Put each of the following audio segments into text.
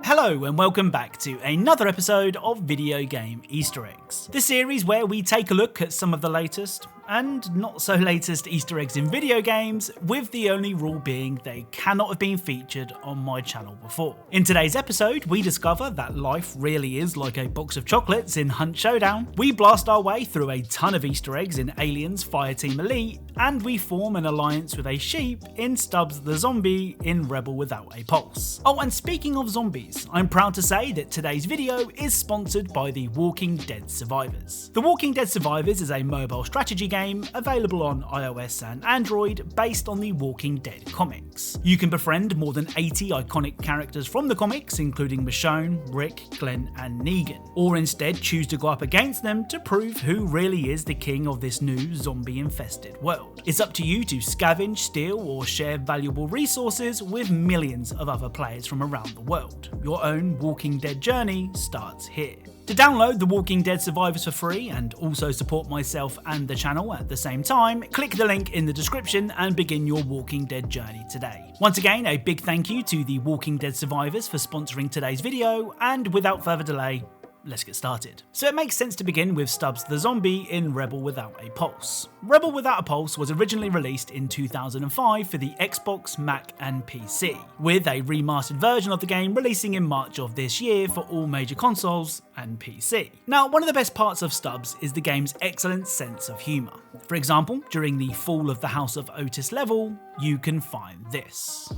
Hello and welcome back to another episode of Video Game Easter Eggs, the series where we take a look at some of the latest and not so latest Easter eggs in video games, with the only rule being they cannot have been featured on my channel before. In today's episode, we discover that life really is like a box of chocolates in Hunt Showdown, we blast our way through a ton of Easter eggs in Aliens Fireteam Elite, and we form an alliance with a sheep in Stubbs the Zombie in Rebel Without a Pulse. Oh, and speaking of zombies, I'm proud to say that today's video is sponsored by The Walking Dead Survivors. The Walking Dead Survivors is a mobile strategy game available on iOS and Android based on the Walking Dead comics. You can befriend more than 80 iconic characters from the comics, including Michonne, Rick, Glenn, and Negan, or instead choose to go up against them to prove who really is the king of this new zombie-infested world. It's up to you to scavenge, steal, or share valuable resources with millions of other players from around the world. Your own Walking Dead journey starts here. To download The Walking Dead Survivors for free and also support myself and the channel at the same time, click the link in the description and begin your Walking Dead journey today. Once again, a big thank you to The Walking Dead Survivors for sponsoring today's video, and without further delay, let's get started. So it makes sense to begin with Stubbs the Zombie in Rebel Without a Pulse. Rebel Without a Pulse was originally released in 2005 for the Xbox, Mac and PC, with a remastered version of the game releasing in March of this year for all major consoles and PC. Now, one of the best parts of Stubbs is the game's excellent sense of humour. For example, during the Fall of the House of Otis level, you can find this.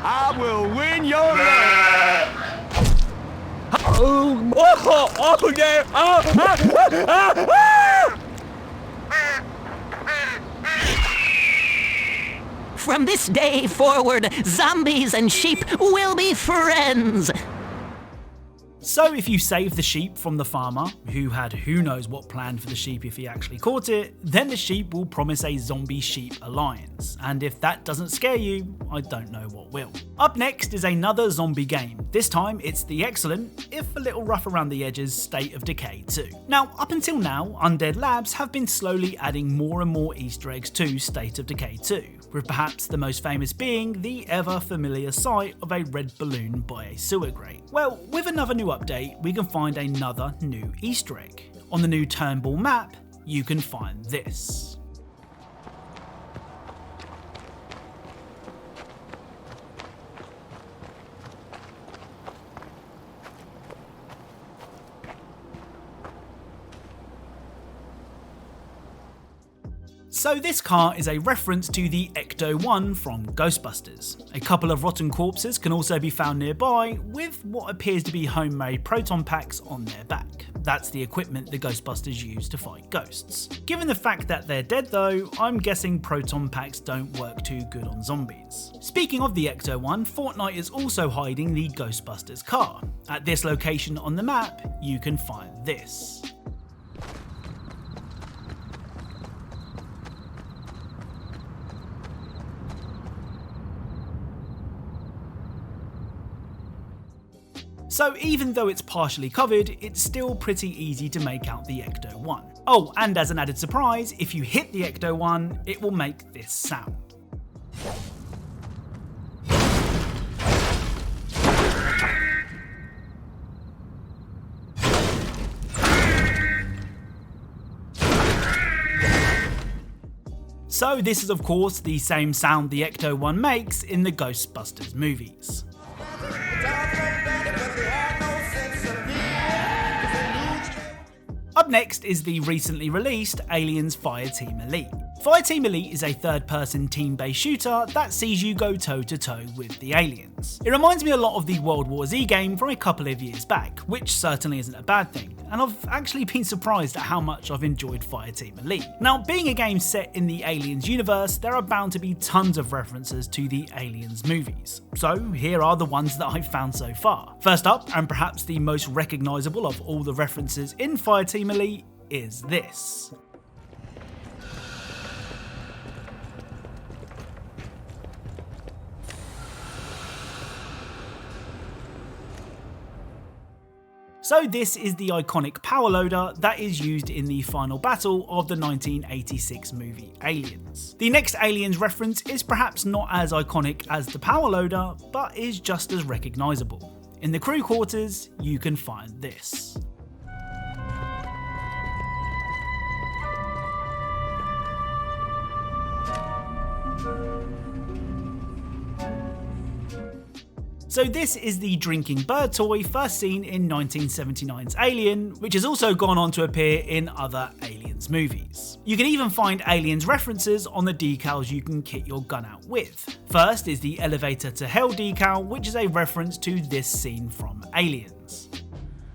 I will win your love. Oh, yeah. From this day forward, zombies and sheep will be friends. So if you save the sheep from the farmer, who had who knows what planned for the sheep if he actually caught it, then the sheep will promise a zombie-sheep alliance, and if that doesn't scare you, I don't know what will. Up next is another zombie game. This time it's the excellent, if a little rough around the edges, State of Decay 2. Now, up until now, Undead Labs have been slowly adding more and more Easter eggs to State of Decay 2, with perhaps the most famous being the ever familiar sight of a red balloon by a sewer grate. Well, with another new update, we can find another new Easter egg. On the new Turnbull map, you can find this. So this car is a reference to the Ecto-1 from Ghostbusters. A couple of rotten corpses can also be found nearby with what appears to be homemade proton packs on their back. That's the equipment the Ghostbusters use to fight ghosts. Given the fact that they're dead though, I'm guessing proton packs don't work too good on zombies. Speaking of the Ecto-1, Fortnite is also hiding the Ghostbusters car. At this location on the map, you can find this. So even though it's partially covered, it's still pretty easy to make out the Ecto-1. Oh, and as an added surprise, if you hit the Ecto-1, it will make this sound. So this is of course the same sound the Ecto-1 makes in the Ghostbusters movies. Up next is the recently released Aliens Fireteam Elite. Fireteam Elite is a third-person team-based shooter that sees you go toe-to-toe with the aliens. It reminds me a lot of the World War Z game from a couple of years back, which certainly isn't a bad thing, and I've actually been surprised at how much I've enjoyed Fireteam Elite. Now, being a game set in the Aliens universe, there are bound to be tons of references to the Aliens movies. So here are the ones that I've found so far. First up, and perhaps the most recognisable of all the references in Fireteam Elite, is this. So this is the iconic power loader that is used in the final battle of the 1986 movie Aliens. The next Aliens reference is perhaps not as iconic as the power loader, but is just as recognisable. In the crew quarters, you can find this. So this is the drinking bird toy first seen in 1979's Alien, which has also gone on to appear in other Aliens movies. You can even find Aliens references on the decals you can kit your gun out with. First is the Elevator to Hell decal, which is a reference to this scene from Aliens.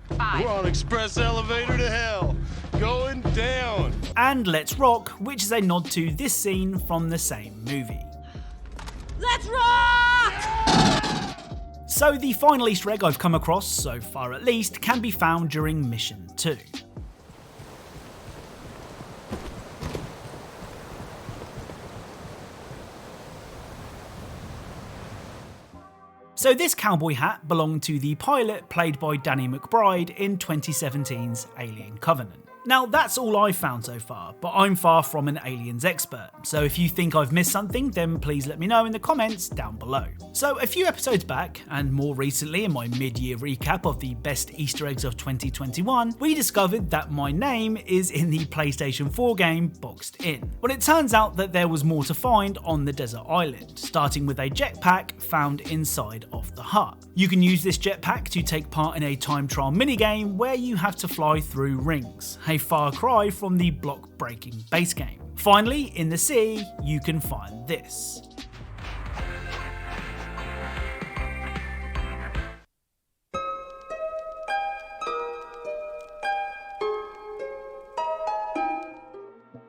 We're on express elevator to hell, going down. And Let's Rock, which is a nod to this scene from the same movie. Let's rock! So the final Easter egg I've come across, so far at least, can be found during Mission 2. So this cowboy hat belonged to the pilot played by Danny McBride in 2017's Alien Covenant. Now that's all I've found so far, but I'm far from an Aliens expert, so if you think I've missed something then please let me know in the comments down below. So a few episodes back, and more recently in my mid-year recap of the best Easter eggs of 2021, we discovered that my name is in the PlayStation 4 game Boxed In. But it turns out that there was more to find on the desert island, starting with a jetpack found inside of the hut. You can use this jetpack to take part in a time trial minigame where you have to fly through rings, a far cry from the block-breaking base game. Finally, in the sea, you can find this.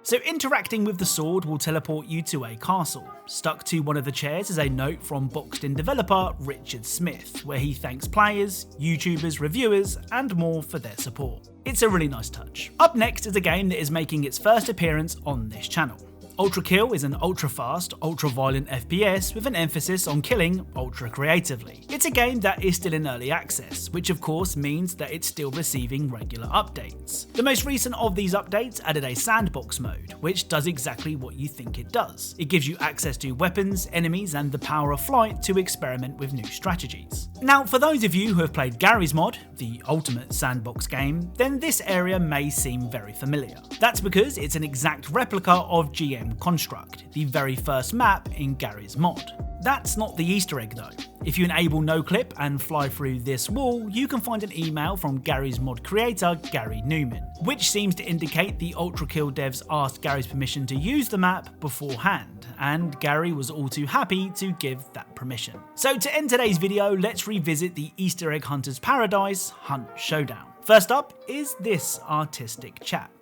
So interacting with the sword will teleport you to a castle. Stuck to one of the chairs is a note from Boxed In developer Richard Smith, where he thanks players, YouTubers, reviewers, and more for their support. It's a really nice touch. Up next is a game that is making its first appearance on this channel. ULTRAKILL is an ultra-fast, ultra-violent FPS with an emphasis on killing ultra-creatively. It's a game that is still in early access, which of course means that it's still receiving regular updates. The most recent of these updates added a sandbox mode, which does exactly what you think it does. It gives you access to weapons, enemies, and the power of flight to experiment with new strategies. Now, for those of you who have played Garry's Mod, the ultimate sandbox game, then this area may seem very familiar. That's because it's an exact replica of GM Construct, the very first map in Garry's Mod. That's not the Easter egg though. If you enable no clip and fly through this wall, you can find an email from Garry's Mod creator Gary Newman, which seems to indicate the ULTRAKILL devs asked Gary's permission to use the map beforehand, and Gary was all too happy to give that permission. So to end today's video, let's revisit the Easter egg hunter's paradise, Hunt Showdown. First up is this artistic chap.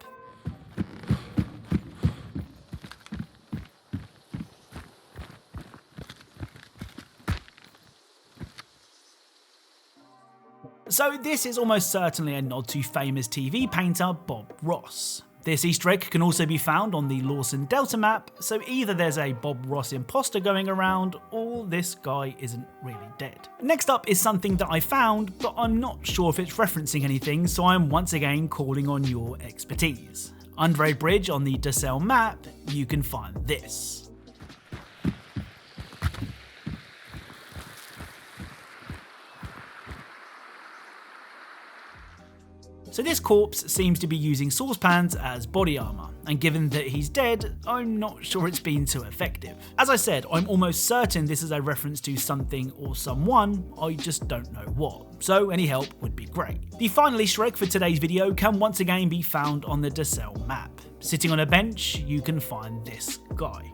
So this is almost certainly a nod to famous TV painter Bob Ross. This Easter egg can also be found on the Lawson Delta map, so either there's a Bob Ross imposter going around, or this guy isn't really dead. Next up is something that I found, but I'm not sure if it's referencing anything, so I'm once again calling on your expertise. Under a bridge on the Decay map, you can find this. So this corpse seems to be using saucepans as body armour, and given that he's dead, I'm not sure it's been too effective. As I said, I'm almost certain this is a reference to something or someone, I just don't know what, so any help would be great. The final Easter egg for today's video can once again be found on the Decay map. Sitting on a bench, you can find this guy.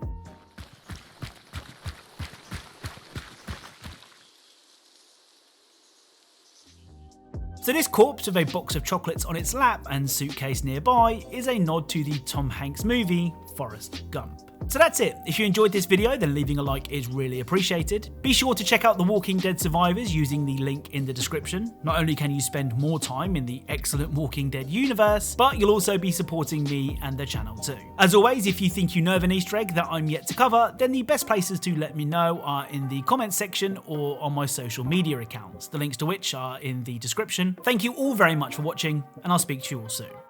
So this corpse with a box of chocolates on its lap and suitcase nearby is a nod to the Tom Hanks movie Forrest Gump. So that's it. If you enjoyed this video, then leaving a like is really appreciated. Be sure to check out The Walking Dead Survivors using the link in the description. Not only can you spend more time in the excellent Walking Dead universe, but you'll also be supporting me and the channel too. As always, if you think you know of an Easter egg that I'm yet to cover, then the best places to let me know are in the comments section or on my social media accounts, the links to which are in the description. Thank you all very much for watching, and I'll speak to you all soon.